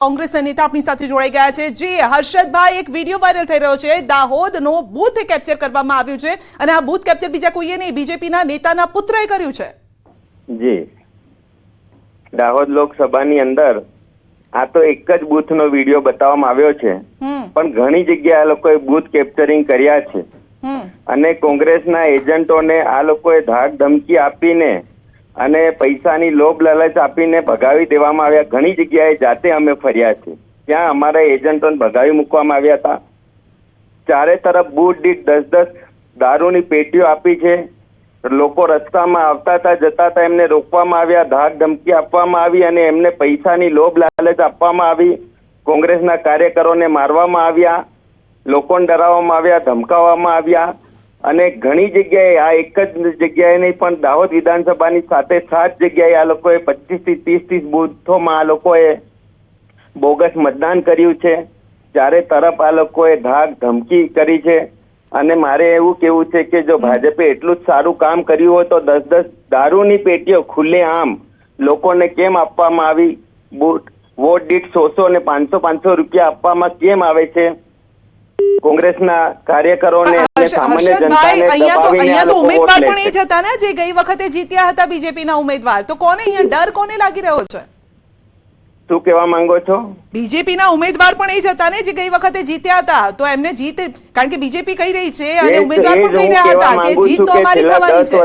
કોંગ્રેસના નેતા આપણી સાથે જોડાઈ ગયા છે। જી હર્ષદભાઈ, એક વિડીયો વાયરલ થઈ રહ્યો છે, દાહોદનો બૂથ કેપ્ચર કરવામાં આવ્યું છે અને આ બૂથ કેપ્ચર બીજા કોઈએ નહીં, બીજેપીના નેતાના પુત્રએ કર્યું છે। જી, દાહોદ લોકસભાની અંદર આ તો એક જ બૂથનો વિડીયો બતાવવામાં આવ્યો છે, પણ ઘણી જગ્યાએ આ લોકોએ બૂથ કેપ્ચરિંગ કર્યા છે અને કોંગ્રેસના એજન્ટોને આ લોકોએ ધાક ધમકી આપીને અને પૈસાની લોભ લાલચ આપીને ભગાવી દેવામાં આવ્યા। ઘણી જગ્યાએ જાતે અમે ફર્યા છે, ત્યાં અમારા એજન્ટોને ભગાવી મૂકવામાં આવ્યા હતા। ચારે તરફ બૂથ દીઠ 10-10 દારૂની પેટીઓ આપી છે। લોકો રસ્તામાં આવતા હતા, જતા હતા, એમને રોકવામાં આવ્યા, ધાક ધમકી આપવામાં આવી અને એમને પૈસાની લોભ લાલચ આપવામાં આવી। કોંગ્રેસના કાર્યકરોને મારવામાં આવ્યા, લોકોને ડરાવવામાં આવ્યા, ધમકાવવામાં આવ્યા અને ઘણી જગ્યાએ આ એક જ જગ્યાએ નહીં પણ દાહોદ વિધાનસભાની સાથે 7 જગ્યાએ આ લોકોએ 25 થી 30 બૂથોમાં આ લોકોએ બોગસ મતદાન કર્યું છે। ચારે તરફ આ લોકોએ ધાક ધમકી કરી છે અને મારે એવું કહેવું છે કે જો ભાજપે એટલું જ સારું કામ કર્યું હોય તો 10-10 દારૂની પેટીઓ ખુલ્લેઆમ લોકોને કેમ આપવામાં આવી? વોટ દીઠ 100 અને 500 રૂપિયા આપવામાં કેમ આવે છે? કોંગ્રેસના કાર્યકરોને સામાન્ય જનતાને અહીંયા તો ઉમેદવાર પણ એ જ હતા ને જે ગઈ વખતે જીત્યા હતા બીજેપીના ઉમેદવાર, તો કોને અહીંયા ડર કોને લાગી રહ્યો છે? શું કહેવા માંગો છો? બીજેપીના ઉમેદવાર પણ એ જ હતા ને જે ગઈ વખતે જીત્યા હતા, તો એમને જીત, કારણ કે બીજેપી કહી રહી છે અને ઉમેદવાર પણ કહી રહ્યા હતા કે જીત તો અમારી થવાની છે।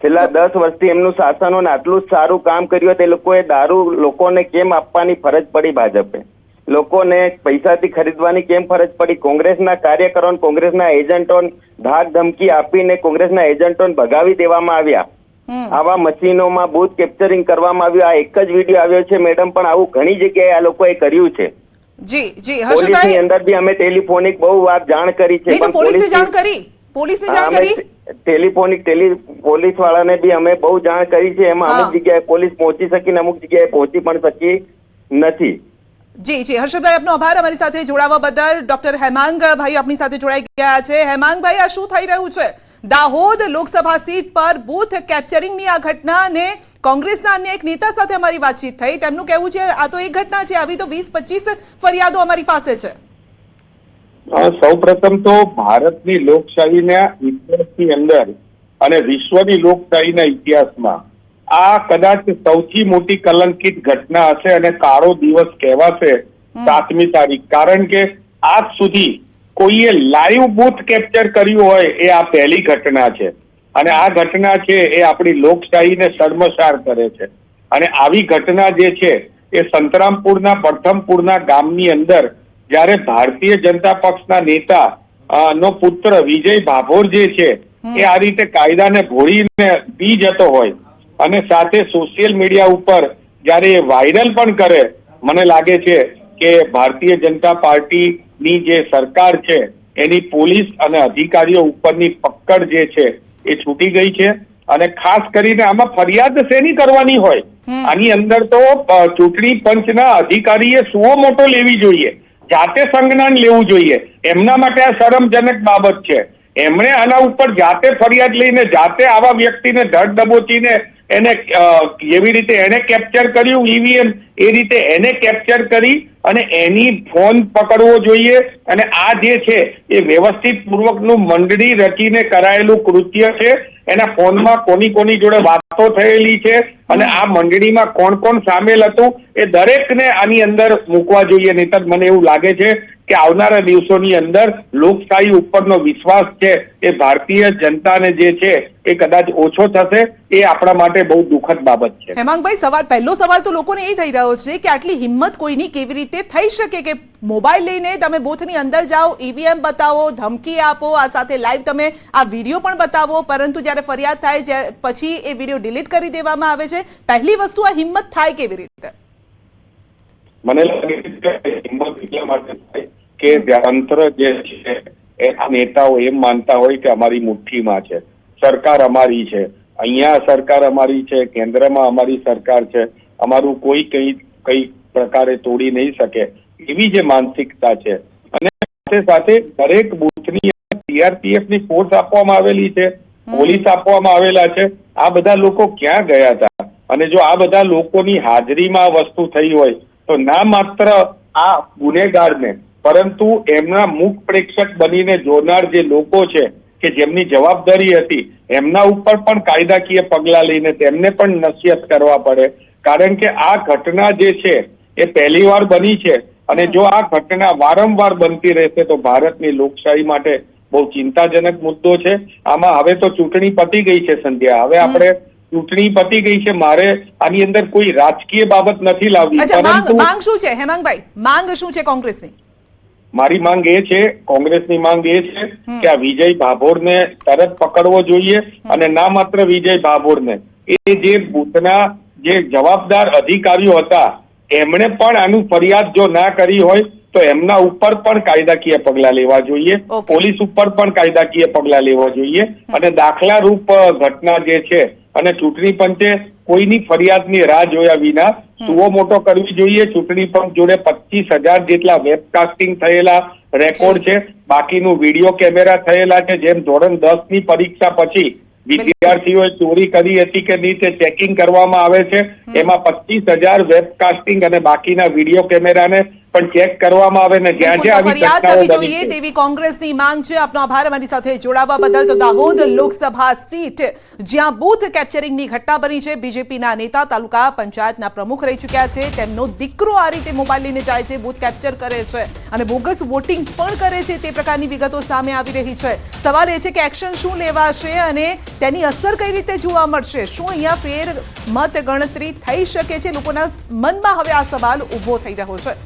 છેલ્લા 10 વર્ષથી એમનું શાસન આટલું જ સારું કામ કર્યું તે લોકોએ દારૂ લોકોને કેમ આપવાની ફરજ પડી? ભાજપે લોકોને પૈસાથી ખરીદવાની કેમ ફરજ પડી? કોંગ્રેસના કાર્યકરો, કોંગ્રેસના એજન્ટોને ધાક ધમકી આપીને કોંગ્રેસના એજન્ટોને ભગાવી દેવામાં આવ્યા। આવા મશીનોમાં બૂથ કેપ્ચરિંગ કરવામાં આવ્યું। આ એક જ વિડીયો આવ્યો છે મેડમ, પણ આવું ઘણી જગ્યાએ આ લોકોએ કર્યું છે। જી જી, પોલીસની અંદર બી અમે ટેલિફોનિક બહુ વાર જાણ કરી છે, પણ પોલીસને જાણ કરી પોલીસ વાળાને બી અમે બહુ જાણ કરી છે। એમાં અમુક જગ્યાએ પોલીસ પહોંચી શકી ને અમુક જગ્યાએ પહોંચી પણ શકી નથી। જી જી, હર્ષદભાઈ આપનો આભાર અમારી સાથે જોડાવા બદલ। ડોક્ટર હેમાંગ ભાઈ આપણી સાથે જોડાઈ ગયા છે। હેમાંગ ભાઈ, આ શું થઈ રહ્યું છે? દાહોદ લોકસભા સીટ પર બૂથ કેપ્ચરિંગની આ ઘટના અને કોંગ્રેસના અન્ય એક નેતા સાથે અમારી વાતચીત થઈ, તેમનું કહેવું છે આ તો એક ઘટના છે, આવી તો 20-25 ફરિયાદો અમારી પાસે છે। સૌપ્રથમ તો ભારતની લોકશાહીના ઇતિહાસની અંદર અને વિશ્વની લોકશાહીના ઇતિહાસમાં આ કદાચ સૌથી મોટી કલંકિત ઘટના હશે અને કાળો દિવસ કહેવાશે 7મી તારીખ। કારણ કે આજ સુધી કોઈએ લાઈવ બૂથ કેપ્ચર કર્યું હોય એ આ પહેલી ઘટના છે અને આ ઘટના છે એ આપણી લોકશાહીને શર્મસાર કરે છે। અને આવી ઘટના જે છે એ સંતરામપુરના પ્રથમપુરના ગામની અંદર જ્યારે ભારતીય જનતા પક્ષના નેતા નો પુત્ર વિજય ભાભોર જે છે એ આ રીતે કાયદાને ભોળીને પી જતો હોય અને સાથે સોશિયલ મીડિયા ઉપર જ્યારે વાયરલ પણ કરે, મને લાગે છે કે ભારતીય જનતા પાર્ટીની જે સરકાર છે એની પોલીસ અને અધિકારીઓ ઉપરની પકડ જે છે એ છૂટી ગઈ છે। અને ખાસ કરીને આમાં ફરિયાદ શેની કરવાની હોય? આની અંદર તો ચૂંટણી પંચના અધિકારીએ સુઓ મોટો લેવી જોઈએ, જાતે સંજ્ઞાન લેવું જોઈએ। એમના માટે આ શરમજનક બાબત છે। એમણે આના ઉપર જાતે ફરિયાદ લઈને જાતે આવા વ્યક્તિને ધડ દબોચીને એને એવી રીતે એને કેપ્ચર કર્યું ઈવીએમ, એ રીતે એને કેપ્ચર કરી અને એની ફોન પકડવો જોઈએ। અને આ જે છે એ વ્યવસ્થિત પૂર્વકનું મંડળી રચીને કરાયેલું કૃત્ય છે। એના ફોનમાં કોની જોડે વાતો થયેલી છે અને આ મંડળીમાં કોણ સામેલ હતું એ દરેકને આની અંદર મૂકવા જોઈએ। નહીંતર મને એવું લાગે છે કે આવનારા દિવસોની અંદર લોકશાહી ઉપરનો વિશ્વાસ છે એ ભારતીય જનતાને જે છે એ કદાચ ઓછો થશે। એ આપણા માટે બહુ દુઃખદ બાબત છે। હેમાંગભાઈ, પહેલો સવાલ તો લોકોને એ થઈ રહ્યો છે કે આટલી હિંમત કોઈની કેવી રીતે થઈ શકે કે મોબાઈલ લઈને તમે બૂથની અંદર જાઓ, ઈવીએમ બતાવો, ધમકી આપો, આ સાથે લાઈવ તમે આ વિડીયો પણ બતાવો, પરંતુ જ્યારે ફરિયાદ થાય પછી એ વિડીયો ડિલીટ કરી દેવામાં આવે છે। પહેલી વસ્તુ, આ હિંમત થાય કેવી રીતે? મને લાગે છે હિંમત એટલા માટે થાય કે તંત્ર જે છે એ આ નેતાઓ એમ માનતા હોય કે અમારી મુઠ્ઠીમાં છે, સરકાર અમારી છે, અહીંયા સરકાર અમારી છે, કેન્દ્રમાં અમારી સરકાર છે, અમારું કોઈ કઈ પ્રકારે તોડી નહીં શકે, એવી જે માનસિકતા છે। અને સાથે સાથે દરેક બૂથની સીઆરપીએફ ની ફોર્સ આપવામાં આવેલી છે, પોલીસ આપવામાં આવેલા છે। આ બધા લોકો ક્યાં ગયા હતા? અને જો આ બધા લોકોની હાજરીમાં આ વસ્તુ થઈ હોય તો ના માત્ર આ ગુનેગારને પરંતુ એમના મુખ પ્રેક્ષક બનીને જોનાર જે લોકો છે કે જેમની જવાબદારી હતી એમના ઉપર પણ કાયદાકીય પગલા લઈને તેમને પણ નસીહત કરવા પડે, કારણ કે આ ઘટના જે છે એ પહેલી વાર બની છે અને જો આ ઘટના વારંવાર બનતી રહેશે તો ભારતની લોકશાહી માટે બહુ ચિંતાજનક મુદ્દો છે. આમાં હવે તો ચૂંટણી પતી ગઈ છે સંધ્યા, હવે આપણે ચૂંટણી પતી ગઈ છે, મારે આની અંદર કોઈ રાજકીય બાબત નથી લાવવી. માંગ શું છે હેમાંગભાઈ, માંગ શું છે કોંગ્રેસની? મારી માંગ એ છે, કોંગ્રેસની માંગ એ છે કે આ વિજય ભાભોરને તરત પકડવો જોઈએ અને ના માત્ર વિજય ભાભોરને, એ જે બૂથના જે જવાબદાર અધિકારીઓ હતા એમણે પણ આનું ફરિયાદ જો ના કરી હોય તો એમના ઉપર પણ કાયદાકીય પગલા લેવા જોઈએ, પોલીસ ઉપર પણ કાયદાકીય પગલા લેવા જોઈએ અને દાખલા રૂપ ઘટના જે છે અને ચૂંટણી પંચે કોઈની ફરિયાદની રાહ જોયા વિના સુઓ મોટો કરવી જોઈએ. ચૂંટણી પંચ જોડે 25,000 જેટલા વેબકાસ્ટિંગ થયેલા રેકોર્ડ છે, બાકીનું વિડીયો કેમેરા થયેલા છે. જેમ ધોરણ 10 ની પરીક્ષા પછી વિદ્યાર્થીઓએ ચોરી કરી હતી કે નહીં તે ચેકિંગ કરવામાં આવે છે, એમાં 25,000 વેબકાસ્ટિંગ અને બાકીના વિડીયો કેમેરાને પણ ચેક કરવામાં આવે ને જ્યાં જ્યાં આવી ફરિયાદ થવી જોઈએ તેવી કોંગ્રેસની માંગ છે. આપનો આભાર અમારી સાથે જોડાવા બદલ. તો દાહોદ લોકસભા સીટ જ્યાં બૂથ કેપ્ચરિંગની ઘટના બની છે, બીજેપીના નેતા તાલુકા પંચાયતના પ્રમુખ રહી ચૂક્યા છે, તેમનો દીકરો આ રીતે મોબાઈલ લઈને જાય છે, બૂથ કેપ્ચર કરે છે અને બોગસ વોટિંગ પણ કરે છે, તે પ્રકારની વિગતો સામે આવી રહી છે. સવાલ એ છે કે એક્શન શું લેવાશે અને તેની અસર કઈ રીતે જોવા મળશે? શું અહીંયા ફેર મત ગણતરી થઈ શકે છે? લોકોના મનમાં હવે આ સવાલ ઉભો થઈ રહ્યો છે.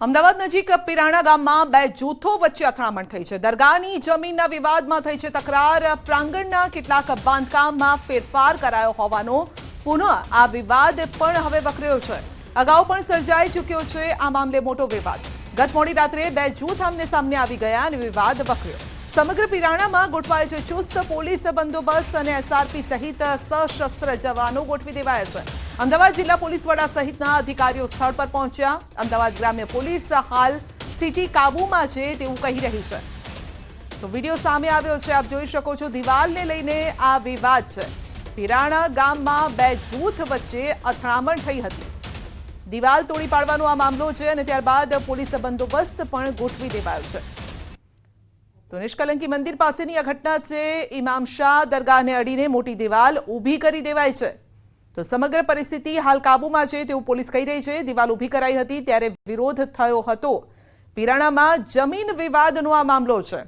અમદાવાદ નજીક પિરાણા ગામમાં બે જૂથો વચ્ચે અથડામણ થઈ છે. દરગાહની જમીનના વિવાદમાં થઈ છે તકરાર. પ્રાંગણના કેટલાક બાંધકામમાં ફેરફાર કરાયો હોવાનો પુનઃ આ વિવાદ પણ હવે વકર્યો છે. અગાઉ પણ સર્જાઈ ચૂક્યો છે આ મામલે મોટો વિવાદ. ગત મોડી રાત્રે બે જૂથ આમને સામને આવી ગયા અને વિવાદ વકર્યો. સમગ્ર પિરાણામાં ગોઠવાયો છે ચુસ્ત પોલીસ બંદોબસ્ત અને એસઆરપી સહિત સશસ્ત્ર જવાનો ગોઠવી દેવાયા છે. અમદાવાદ જિલ્લા પોલીસ વડા સહિતના અધિકારીઓ સ્થળ પર પહોંચ્યા. અમદાવાદ ગ્રામ્ય પોલીસ હાલ સ્થિતિ કાબૂમાં છે તેવું કહી રહી છે. તો વિડીયો સામે આવ્યો છે, આપ જોઈ શકો છો. દિવાલને લઈને આ વિવાદ છે. પિરાણા ગામમાં બે જૂથ વચ્ચે અથડામણ થઈ હતી. દિવાલ તોડી પાડવાનો આ મામલો છે અને ત્યારબાદ પોલીસ બંદોબસ્ત પણ ગોઠવી દેવાયો છે. તો નિષ્કલંકી મંદિર પાસેની આ ઘટના છે. ઇમામ શાહ દરગાહને અડીને મોટી દિવાલ ઊભી કરી દેવાય છે. તો સમગ્ર પરિસ્થિતિ હાલ કાબૂમાં છે તેવું પોલીસ કહી રહી છે. દિવાલ ઊભી કરાઈ હતી ત્યારે વિરોધ થયો હતો. પિરાણામાં જમીન વિવાદનો આ મામલો છે.